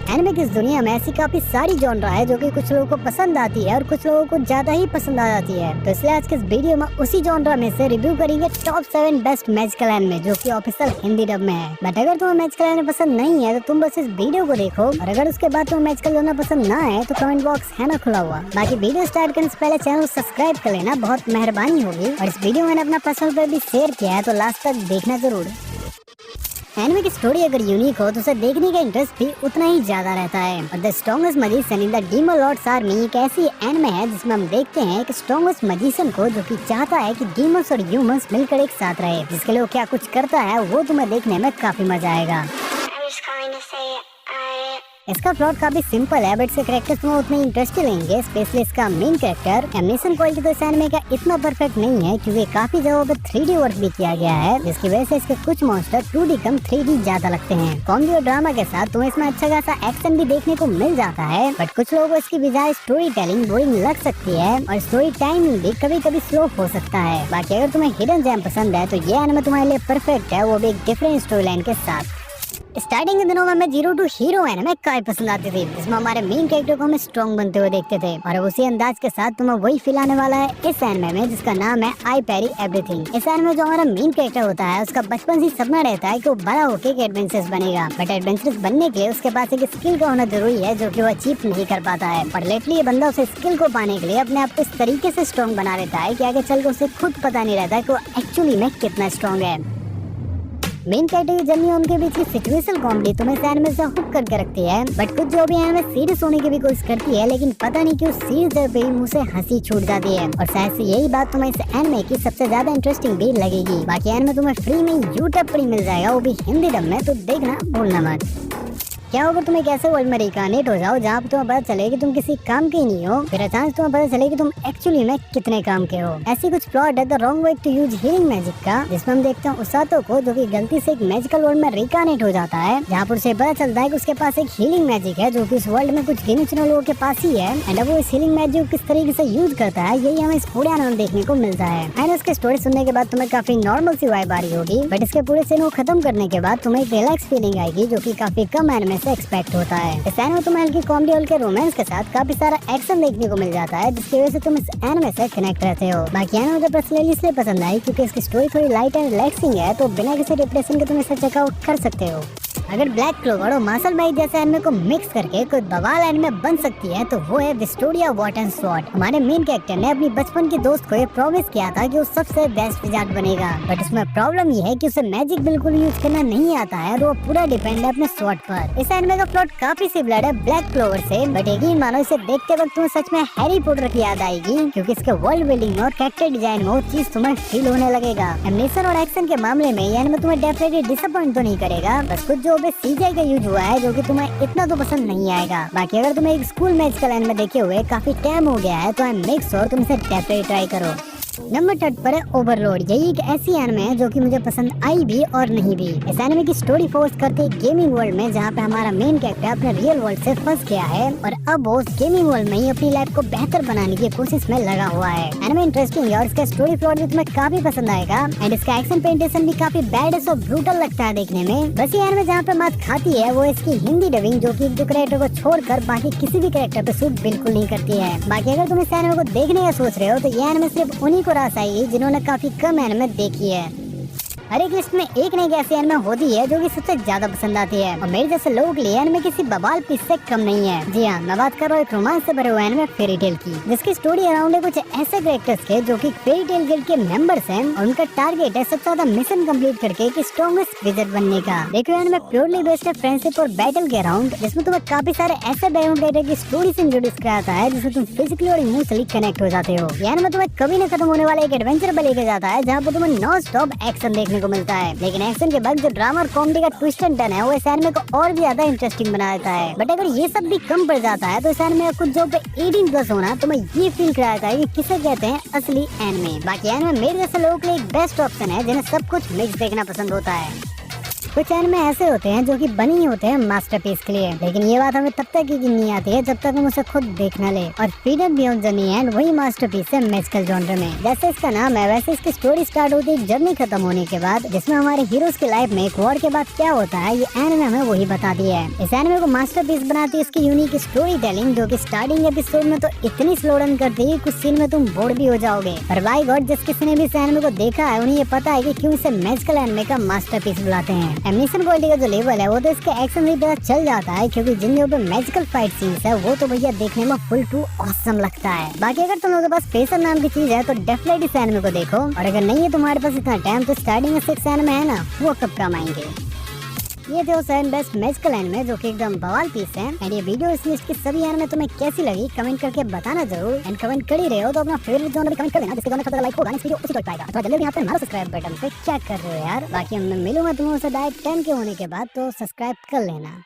Anime की इस दुनिया में ऐसी काफी सारी जॉनरा है जो कि कुछ लोगों को पसंद आती है और कुछ लोगों को ज्यादा ही पसंद आ जाती है। तो इसलिए आज के इस वीडियो में उसी जॉनरा में से रिव्यू करेंगे टॉप 7 बेस्ट मैजिकल एनिमे जो कि ऑफिशियल हिंदी डब में है। बट अगर तुम्हें मैजिकल एनिमे पसंद नहीं है तो तुम बस इस वीडियो को देखो, और अगर उसके बाद तुम्हें मैजिकल जॉनरा पसंद ना है तो कमेंट बॉक्स है ना खुला हुआ। बाकी वीडियो स्टार्ट करने से पहले चैनल को सब्सक्राइब कर लेना, बहुत मेहरबानी होगी। और इस वीडियो में मैंने अपना पर्सनल पे भी शेयर किया है तो लास्ट तक देखना जरूर। एनिमे की स्टोरी अगर यूनिक हो तो उसे देखने का इंटरेस्ट भी उतना ही ज्यादा रहता है। और the strongest magician in the demon lord's army एक ऐसी एनिमे है जिसमें हम देखते हैं कि स्ट्रॉन्गेस्ट मैजिशियन को जो कि चाहता है कि डीमंस और ह्यूमंस मिलकर एक साथ रहे, जिसके लिए वो क्या कुछ करता है वो तुम्हें देखने में काफी मजा आएगा। इसका प्लॉट काफी सिंपल है बट इसके कैरेक्टर्स में उतने इंटरेस्टिंग लेंगे, स्पेशली इसका मेन कैरेक्टर। एनिमेशन क्वालिटी तो इस एनिमे का इतना परफेक्ट नहीं है क्योंकि काफी जगहों पर 3D वर्क भी किया गया है, जिसकी वजह से इसके कुछ मॉन्स्टर 2D कम 3D ज्यादा लगते हैं। कॉमेडी और ड्रामा के साथ तुम्हें इसमें अच्छा खासा एक्शन भी देखने को मिल जाता है, बट कुछ लोगों को इसकी बजाय स्टोरी टेलिंग बोरिंग लग सकती है और स्टोरी टाइमिंग भी कभी कभी स्लो हो सकता है। बाकी अगर तुम्हें हिडन जेम पसंद है तो ये एनिमे तुम्हारे लिए परफेक्ट है, वो भी एक डिफरेंट स्टोरी लाइन के साथ। स्टार्टिंग के दिनों में मैं जीरो टू हीरो एनिमे काफी पसंद आती थी, जिसमें हमारे मेन कैरेक्टर को हम स्ट्रॉन्ग बनते हुए देखते थे, और उसी अंदाज के साथ तुम्हें वही फील आने वाला है इस एनिमे में जिसका नाम है आई पैरी एवरीथिंग। इस एनिमे में जो हमारा मेन कैरेक्टर होता है उसका बचपन से सपना रहता है कि वो बड़ा होकर एक एडवेंचरस बनेगा, बट एडवेंचरस बनने के लिए उसके पास एक स्किल का होना जरूरी है जो कि वो अचीव नहीं कर पाता है। और लेटली ये बंदा उस स्किल को पाने के लिए अपने आप को इस तरीके से स्ट्रॉन्ग बना लेता है कि आगे चलकर उसे खुद पता नहीं रहता कि वो एक्चुअली में कितना स्ट्रॉन्ग है। मेन कैरेक्टर की जर्नी उनके बीच की सिचुएशनल कॉमेडी तुम्हें इस एनिमे से हुक करके रखती है, बट कुछ जो भी एनिमे सीरियस होने की भी कोशिश करती है, लेकिन पता नहीं क्यों सीरियस जगह पे ही मुंह से हंसी छूट जाती है। और शायद से यही बात तुम्हें इस एनिमे की सबसे ज्यादा इंटरेस्टिंग भी लगेगी। बाकी एनिमे तुम्हें फ्री में यूट्यूब पर ही मिल जाएगा, वो भी हिंदी डब में, तो देखना भूलना मत। क्या होगा तुम एक ऐसे वर्ल्ड में रिकार्नेट हो जाओ जहाँ तुम्हें पता चले कि तुम किसी काम के ही नहीं हो, फिर अचानक तुम्हें पता चले कि तुम एक्चुअली में कितने काम के हो। ऐसी कुछ प्लॉट है the wrong way to use healing magic का, जिसमें हम देखते हैं उसातो को जो कि गलती से एक मैजिकल वर्ल्ड में रिकार्नेट हो जाता है, जहाँ पर उसे पता चलता है कि उसके पास एक हीलिंग मैजिक है जो कि इस वर्ल्ड में कुछ गिने चुने लोगों के पास ही है। एंड अब वो इस हीलिंग मैजिक को किस तरीके से यूज करता है यही हमें इस पूरे एनिमे में देखने को मिलता है। एंड उसके स्टोरी सुनने के बाद तुम्हें काफी नॉर्मल सी वाइब आ रही होगी, बट इसके पूरे सीन को खत्म करने के बाद तुम्हें एक रिलैक्स फीलिंग आएगी जो की काफी कम एनिमे से एक्सपेक्ट होता है। इस एनिमे में तुम्हें हल्की कॉमेडी और रोमांस के साथ काफी सारा एक्शन देखने को मिल जाता है, जिसकी वजह से तुम इस एनिमे से कनेक्ट रहते हो। बाकी एनिमे मुझे पर्सनली इसलिए पसंद आई क्योंकि इसकी स्टोरी थोड़ी लाइट एंड रिलैक्सिंग है, तो बिना किसी डिप्रेशन के तुम इसे चेकआउट कर सकते हो। अगर ब्लैक क्लोवर और मार्शल बाइक जैसे एनिमे को मिक्स करके कोई बवाल एनिमे बन सकती है तो वो है विस्टोरिया वॉट एंड स्वॉर्ड। हमारे मेन कैरेक्टर ने अपनी बचपन के दोस्त को ये प्रॉमिस किया था कि वो सबसे बेस्ट विजार्ड बनेगा, बट उसमें प्रॉब्लम ये है कि उसे मैजिक बिल्कुल यूज करना नहीं आता है और वो पूरा डिपेंड है अपने स्वॉर्ड पर। इस एनिमे का प्लॉट काफी सिमिलर है ब्लैक क्लोवर से, बट यकीन मानो इसे देखते वक्त तुम्हें सच में हैरी पॉटर की याद आएगी, क्योंकि इसके वर्ल्ड बिल्डिंग और कैरेक्टर डिजाइन में वो चीज तुम्हें फील होने लगेगा। एनिमेशन और एक्शन के मामले में ये एनिमे तुम्हें डेफिनेटली डिसअपॉइंट तो नहीं करेगा, बस कुछ जो सीजीआई का यूज हुआ है जो कि तुम्हें इतना तो पसंद नहीं आएगा। बाकी अगर तुम्हें एक स्कूल मैजिकल एनिमे देखे हुए काफी टाइम हो गया है तो आई मेक श्योर तुम इसे डेफिनेटली ट्राई करो। नंबर 3 पर है ओवरलोड। यही एक ऐसी एनिमे है जो कि मुझे पसंद आई भी और नहीं भी। इस एनिमे की स्टोरी फोर्स करती है गेमिंग वर्ल्ड में, जहाँ पे हमारा मेन कैरेक्टर अपने रियल वर्ल्ड से फंस गया है और अब वो उस गेमिंग वर्ल्ड में ही अपनी लाइफ को बेहतर बनाने की कोशिश में लगा हुआ है। एनिमे इंटरेस्टिंग है और इसका स्टोरी प्लॉट भी तुम्हें काफी पसंद आएगा, एंड इसका एक्शन पेंटेशन भी काफी बैड और ब्रूटल लगता है देखने में। बस ये एनिमे जहाँ पे मात खाती है वो इसकी हिंदी डबिंग, जो कि एक दो कैरेक्टर को छोड़कर बाकी किसी भी कैरेक्टर पे सूट बिल्कुल नहीं करती है। बाकी अगर तुम इस एनिमे को देखने का सोच रहे हो तो ये एनिमे सिर्फ उन्हीं को रास आएगी जिन्होंने काफी कम एनिमे देखी है। हर एक लिस्ट में एक न एक ऐसी एनिमे होती है जो कि सबसे ज्यादा पसंद आती है, और मेरे जैसे लोगों के लिए एनिमे किसी बवाल पीस से कम नहीं है। जी हाँ, मैं बात कर रहा हूँ एक रोमांस से भरे हुए एनिमे फेरी टेल की, जिसकी स्टोरी अराउंड है कुछ ऐसे कैरेक्टर्स के जो कि फेरी टेल गिल्ड के मेंबर्स हैं और उनका टारगेट है सबसे ज्यादा मिशन कंप्लीट करके एक स्ट्रॉन्गेस्ट विज़ार्ड बनने का। देखो एनिमे प्योरली बेस्ड है फ्रेंडशिप और बैटल के अराउंड, जिसमें तुम्हें काफी सारे ऐसे बैकग्राउंड कैरेक्टर की स्टोरी से इंट्रोड्यूस कराता है जिससे तुम फिजिकली और इमोशनली कनेक्ट हो जाते हो। ये एनिमे तुम्हें कभी न खत्म होने वाले एक एडवेंचर पे लेके जाता है जहाँ पर तुम्हें नॉन स्टॉप एक्शन देखने को मिलता है, लेकिन एक्शन के बाद जो ड्रामा और कॉमेडी का ट्विस्ट एंड टर्न है वो इस एनिमे को और भी ज्यादा इंटरेस्टिंग बना देता है। बट अगर ये सब भी कम पड़ जाता है तो इस एनिमे का कुछ जो पे 18+ होना तो मैं ये फील कराता है कि किसे कहते हैं असली एनिमे। बाकी एनिमे मेरे जैसे लोगों के लिए एक बेस्ट ऑप्शन है जिन्हें सब कुछ मिक्स देखना पसंद होता है। कुछ एनिमे ऐसे होते हैं जो कि बने ही होते हैं मास्टरपीस के लिए, लेकिन ये बात हमें तब तक यकीन नहीं आती है जब तक हम उसे खुद देख न ले। और फ्रीडम बियॉन्ड जर्नी एंड वही मास्टरपीस है मैजिकल जॉनर में। जैसे इसका नाम है वैसे इसकी स्टोरी स्टार्ट होती है जर्नी खत्म होने के बाद, जिसमें हमारे हीरोज की लाइफ में एक वॉर के बाद क्या होता है ये एनिमे हमें वही बताती है। इस एनिमे को मास्टरपीस बनाती है इसकी यूनिक स्टोरी टेलिंग, जो कि स्टार्टिंग एपिसोड में तो इतनी स्लो रन करती है कुछ सीन में तुम बोर भी हो जाओगे। पर बाय गॉड जिस किसी ने भी इस एनिमे को देखा है उन्हें ये पता है कि क्यों इसे मैजिकल एनिमे का मास्टरपीस बुलाते हैं। एनिमेशन क्वालिटी का जो लेवल है वो तो इसके एक्शन से पता चल जाता है, क्योंकि जिन जगहों पे मैजिकल फाइट सीन्स है वो तो भैया देखने में फुल टू ऑसम लगता है। बाकी अगर तुम लोगों के पास पेसर नाम की चीज है तो डेफिनेटली इस एनिमे को देखो, और अगर नहीं है तुम्हारे पास इतना टाइम तो स्टार्टिंग में 6 एनिमे है ना वो कब काम आएंगे। ये थे 7 बेस्ट मैजिकल एनिमे जो कि एकदम बवाल पीस हैं। एंड ये वीडियो इस लिस्ट की सभी एनिमे तुम्हें कैसी लगी कमेंट करके बताना जरूर। एंड कमेंट कर ही रहे हो तो अपना फेवरेट जॉनर भी कमेंट कर देना, जिसके जॉनर का लाइक होगा इस वीडियो उसी को पाएगा। अथवा जल्दी यहाँ पे हमारा सब्सक्राइब बटन पे क्या कर रहे हो यार। बाकी मैं मिलूंगा तुम लोगों से डायरेक्ट 10 के होने के बाद, तो सब्सक्राइब कर लेना।